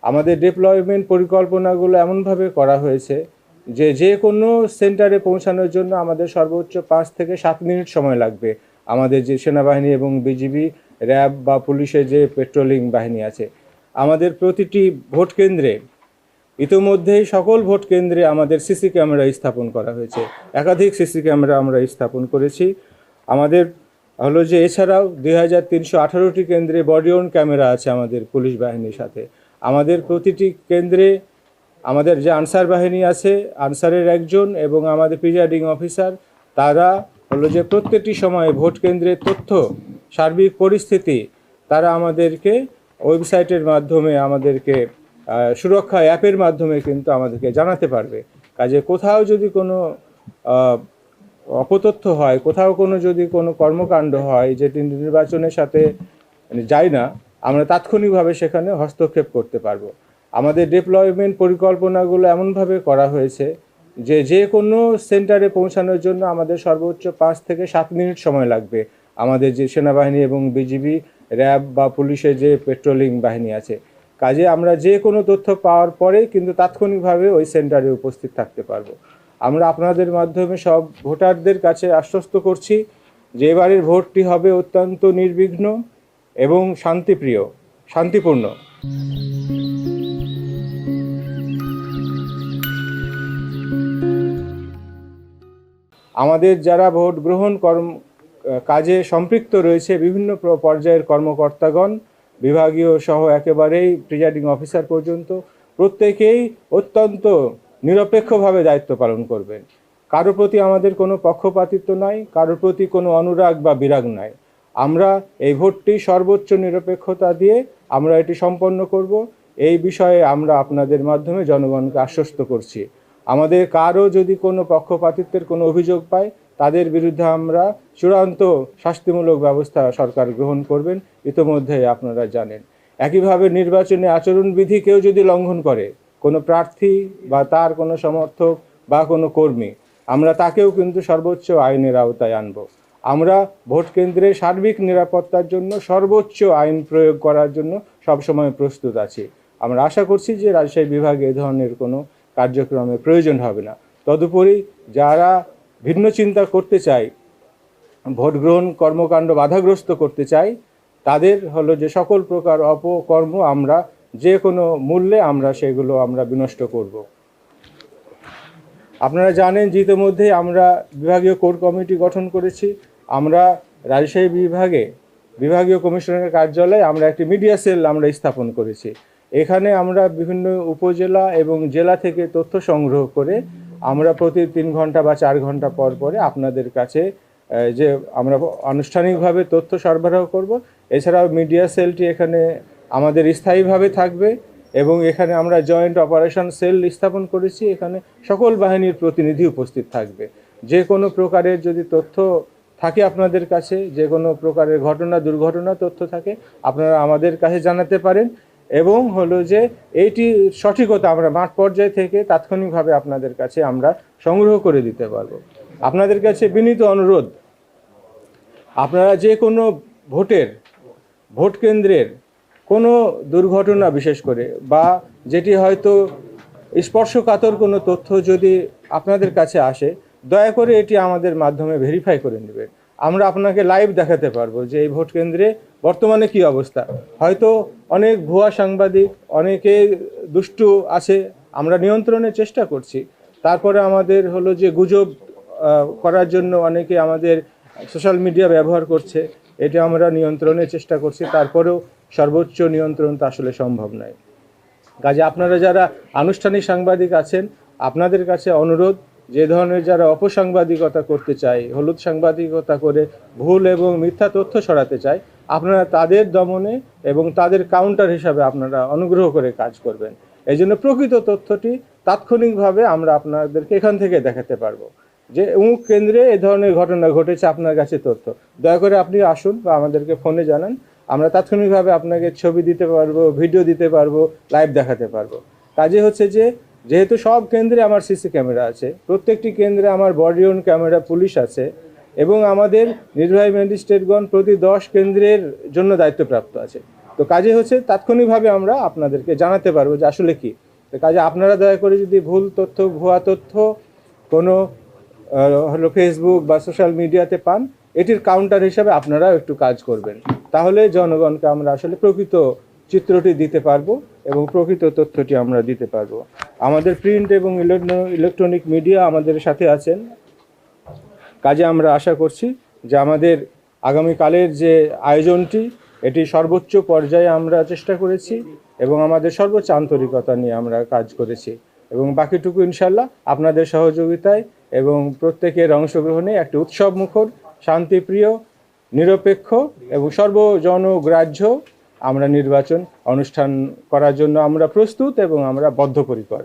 আমাদের ডিপ্লয়মেন্ট পরিকল্পনাগুলো এমনভাবে করা হয়েছে যে যে কোনো সেন্টারে পৌঁছানোর জন্য আমাদের সর্বোচ্চ 5 থেকে 7 মিনিট সময় লাগবে। আমাদের যে সেনাবাহিনী এবং বিজিবি, র্যাব বা পুলিশের যে পেট্রোলিং বাহিনী আছে, আমাদের প্রতিটি ভোট কেন্দ্রে ইতোমধ্যেই সকল ভোট কেন্দ্রে আমাদের সিসি ক্যামেরা স্থাপন করা হয়েছে। একাধিক সিসি ক্যামেরা আমরা স্থাপন করেছি। আমাদের হলো যে এছাড়াও 2318টি কেন্দ্রে বডি অন ক্যামেরা আছে আমাদের পুলিশ বাহিনীর সাথে। আমাদের প্রতিটি কেন্দ্রে আমাদের যে আনসার বাহিনী আছে, আনসারের একজন এবং আমাদের প্রিজাইডিং অফিসার, তারা হলো যে প্রত্যেকটি সময়ে ভোট কেন্দ্রের তথ্য, সার্বিক পরিস্থিতি তারা আমাদেরকে ওয়েবসাইটের মাধ্যমে, আমাদেরকে সুরক্ষা অ্যাপের মাধ্যমে কিন্তু আমাদেরকে জানাতে পারবে। কাজে কোথাও যদি কোনো অপতথ্য হয়, কোথাও কোনো যদি কোনো কর্মকাণ্ড হয় যেটি নির্বাচনের সাথে যায় না, আমরা তাৎক্ষণিকভাবে সেখানে হস্তক্ষেপ করতে পারবো। আমাদের ডিপ্লয়মেন্ট পরিকল্পনাগুলো এমনভাবে করা হয়েছে যে যে কোনো সেন্টারে পৌঁছানোর জন্য আমাদের সর্বোচ্চ 5 থেকে 7 মিনিট সময় লাগবে। আমাদের যে সেনাবাহিনী এবং বিজিবি, র্যাব বা পুলিশের যে পেট্রোলিং বাহিনী আছে, কাজে আমরা যে কোনো তথ্য পাওয়ার পরেই কিন্তু তাৎক্ষণিকভাবে ওই সেন্টারে উপস্থিত থাকতে পারবো। আমরা আপনাদের মাধ্যমে সব ভোটারদের কাছে আশ্বস্ত করছি যে এবারের ভোটটি হবে অত্যন্ত নির্বিঘ্ন এবং শান্তিপূর্ণ। আমাদের যারা ভোট গ্রহণ কাজে সম্পৃক্ত রয়েছে, বিভিন্ন পর্যায়ের কর্মকর্তাগণ, বিভাগীয় সহ একেবারেই প্রিজাইডিং অফিসার পর্যন্ত, প্রত্যেকেই অত্যন্ত নিরপেক্ষভাবে দায়িত্ব পালন করবেন। কারোর প্রতি আমাদের কোনো পক্ষপাতিত্ব নাই, কারোর প্রতি কোনো অনুরাগ বা বিরাগ নাই। আমরা এই ভোটটি সর্বোচ্চ নিরপেক্ষতা দিয়ে আমরা এটি সম্পন্ন করব, এই বিষয়ে আমরা আপনাদের মাধ্যমে জনগণকে আশ্বস্ত করছি। আমাদের কারও যদি কোনো পক্ষপাতিত্বের কোনো অভিযোগ পায়, তাদের বিরুদ্ধে আমরা চূড়ান্ত শাস্তিমূলক ব্যবস্থা সরকার গ্রহণ করবেন, ইতোমধ্যেই আপনারা জানেন। একইভাবে নির্বাচনী আচরণবিধি কেউ যদি লঙ্ঘন করে, কোনো প্রার্থী বা তার কোনো সমর্থক বা কোনো কর্মী, আমরা তাকেও কিন্তু সর্বোচ্চ আইনের আওতায় আনব। আমরা ভোট কেন্দ্রে সার্বিক নিরাপত্তার জন্য সর্বোচ্চ আইন প্রয়োগ করার জন্য সবসময় প্রস্তুত আছি। আমরা আশা করছি যে রাজশাহী বিভাগে এ ধরনের কোনো কার্যক্রমের প্রয়োজন হবে না। তদুপরি যারা ভিন্ন চিন্তা করতে চায়, ভোট গ্রহণ কর্মকাণ্ড বাধাগ্রস্ত করতে চায়, তাদের হলো যে সকল প্রকার অপকর্ম আমরা যে কোনো মূল্যে সেগুলো আমরা বিনষ্ট করব। আপনারা জানেন যে ইতিমধ্যেই আমরা বিভাগীয় কোর কমিটি গঠন করেছি। আমরা রাজশাহী বিভাগীয় কমিশনারের কার্যালয়ে আমরা একটি মিডিয়া সেল আমরা স্থাপন করেছি। এখানে আমরা বিভিন্ন উপজেলা এবং জেলা থেকে তথ্য সংগ্রহ করে আমরা প্রতি 3 ঘন্টা বা 4 ঘন্টা পর পরে আপনাদের কাছে যে আমরা আনুষ্ঠানিকভাবে তথ্য সরবরাহ করব। এছাড়াও মিডিয়া সেলটি এখানে আমাদের স্থায়ীভাবে থাকবে এবং এখানে আমরা জয়েন্ট অপারেশন সেল স্থাপন করেছি। এখানে সকল বাহিনীর প্রতিনিধি উপস্থিত থাকবে। যে কোনো প্রকারের যদি তথ্য থাকে আপনাদের কাছে, যে কোনো প্রকারের দুর্ঘটনা তথ্য থাকে, আপনারা আমাদের কাছে জানাতে পারেন এবং হলো যে এইটি সঠিকতা আমরা মাঠ পর্যায় থেকে তাৎক্ষণিকভাবে আপনাদের কাছে আমরা সংগ্রহ করে দিতে পারবো। আপনাদের কাছে বিনীত অনুরোধ, আপনারা যে কোনো ভোট কেন্দ্রের কোনো দুর্ঘটনা বিশেষ করে বা যেটি হয়তো স্পর্শকাতর কোনো তথ্য যদি আপনাদের কাছে আসে, দয়া করে এটি আমাদের মাধ্যমে ভেরিফাই করে নেবেন। আমরা আপনাকে লাইভ দেখাতে পারবো যে এই ভোট কেন্দ্রে বর্তমানে কি অবস্থা। হয়তো অনেক ভুয়া সাংবাদিক, অনেকে দুষ্টু আছে, আমরা নিয়ন্ত্রণের চেষ্টা করছি। তারপরে আমাদের হলো যে গুজব করার জন্য অনেকে আমাদের সোশ্যাল মিডিয়া ব্যবহার করছে, এটা আমরা নিয়ন্ত্রণের চেষ্টা করছি। তারপরেও সর্বোচ্চ নিয়ন্ত্রণ তো আসলে সম্ভব নয়। কাজে আপনারা যারা আনুষ্ঠানিক সাংবাদিক আছেন, আপনাদের কাছে অনুরোধ, যে ধরনের যারা অপসাংবাদিকতা করতে চায়, হলুদ সাংবাদিকতা করে ভুল এবং মিথ্যা তথ্য ছড়াতে চায়, আপনারা তাদের দমনে এবং তাদের কাউন্টার হিসাবে আপনারা অনুগ্রহ করে কাজ করবেন। এই জন্য প্রকৃত তথ্যটি তাৎক্ষণিকভাবে আমরা আপনাদেরকে এখান থেকে দেখাতে পারবো যে অমুক কেন্দ্রে এ ধরনের ঘটনা ঘটেছে, আপনার কাছে তথ্য, দয়া করে আপনি আসুন বা আমাদেরকে ফোনে জানান, আমরা তাৎক্ষণিকভাবে আপনাকে ছবি দিতে পারবো, ভিডিও দিতে পারবো, লাইভ দেখাতে পারবো। কাজে হচ্ছে যে যেহেতু সব কেন্দ্রে আমার সিসি ক্যামেরা আছে, প্রত্যেকটি কেন্দ্রে আমার বডি অন ক্যামেরা পুলিশ আছে এবং আমাদের নির্বাহী ম্যাজিস্ট্রেটগণ প্রতি 10 কেন্দ্রের জন্য দায়িত্বপ্রাপ্ত আছে। তো কাজে হচ্ছে তাৎক্ষণিকভাবে আমরা আপনাদেরকে জানাতে পারবো যে আসলে কি। তো কাজে আপনারা দয়া করে যদি ভুল তথ্য, ভুয়া তথ্য কোনো হলো ফেসবুক বা সোশ্যাল মিডিয়াতে পান, এটির কাউন্টার হিসাবে আপনারাও একটু কাজ করবেন। তাহলে জনগণকে আমরা আসলে প্রকৃত চিত্রটি দিতে পারবো এবং প্রকৃত তথ্যটি আমরা দিতে পারবো। আমাদের প্রিন্ট এবং ইলেকট্রনিক মিডিয়া আমাদের সাথে আছেন। কাজে আমরা আশা করছি যে আমাদের আগামীকালের যে আয়োজনটি, এটি সর্বোচ্চ পর্যায়ে আমরা চেষ্টা করেছি এবং আমাদের সর্বোচ্চ আন্তরিকতা নিয়ে আমরা কাজ করেছি এবং বাকিটুকু ইনশাল্লাহ আপনাদের সহযোগিতায় এবং প্রত্যেকের অংশগ্রহণে একটি উৎসবমুখর, শান্তিপ্রিয়, নিরপেক্ষ এবং সর্বজনগ্রাহ্য আমরা নির্বাচন অনুষ্ঠান করার জন্য আমরা প্রস্তুত এবং আমরা বদ্ধপরিকর।